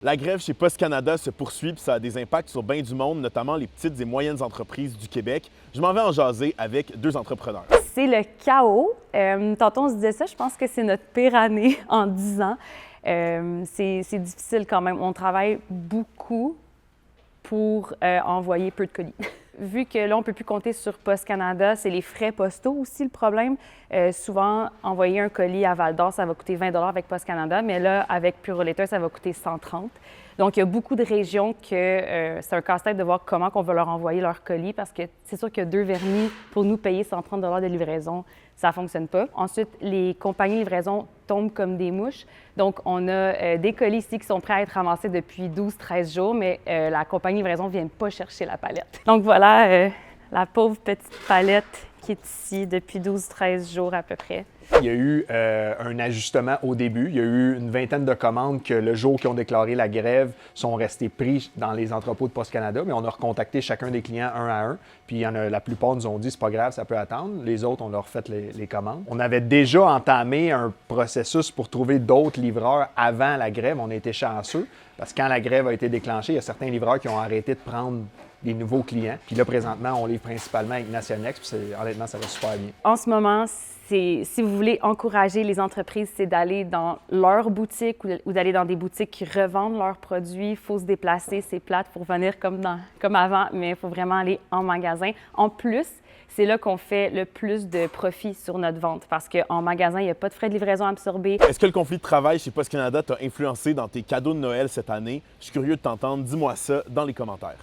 La grève chez Post Canada se poursuit puis ça a des impacts sur bien du monde, notamment les petites et moyennes entreprises du Québec. Je m'en vais en jaser avec deux entrepreneurs. C'est le chaos. Tantôt, on se disait ça, je pense que c'est notre pire année en 10 ans. C'est difficile quand même. On travaille beaucoup pour envoyer peu de colis. Vu que là, on ne peut plus compter sur Post Canada, c'est les frais postaux aussi le problème. Souvent, envoyer un colis à Val-d'Or, ça va coûter 20 $ avec Post Canada, mais là, avec Pure Letter, ça va coûter 130. Donc, il y a beaucoup de régions que c'est un casse-tête de voir comment on va leur envoyer leur colis parce que c'est sûr que 2 vernis, pour nous payer 130 $ de livraison, ça ne fonctionne pas. Ensuite, les compagnies de livraison tombent comme des mouches. Donc, on a des colis ici qui sont prêts à être ramassés depuis 12-13 jours, mais la compagnie de livraison ne vient pas chercher la palette. Donc voilà, la pauvre petite palette qui est ici depuis 12-13 jours à peu près. Il y a eu un ajustement au début. Il y a eu une vingtaine de commandes que le jour qu'ils ont déclaré la grève sont restés pris dans les entrepôts de Post Canada, mais on a recontacté chacun des clients un à un. Puis il y en a, la plupart nous ont dit c'est pas grave, ça peut attendre. Les autres, on leur fait les commandes. On avait déjà entamé un processus pour trouver d'autres livreurs avant la grève. On a été chanceux parce que quand la grève a été déclenchée, il y a certains livreurs qui ont arrêté de prendre des nouveaux clients. Puis là, présentement, on livre principalement avec Nationex. Puis honnêtement, ça va super bien. En ce moment, si vous voulez encourager les entreprises, c'est d'aller dans leur boutique ou d'aller dans des boutiques qui revendent leurs produits. Il faut se déplacer, c'est plate pour venir comme avant, mais il faut vraiment aller en magasin. En plus, c'est là qu'on fait le plus de profit sur notre vente parce qu'en magasin, il n'y a pas de frais de livraison absorbés. Est-ce que le conflit de travail chez Post Canada t'a influencé dans tes cadeaux de Noël cette année? Je suis curieux de t'entendre. Dis-moi ça dans les commentaires.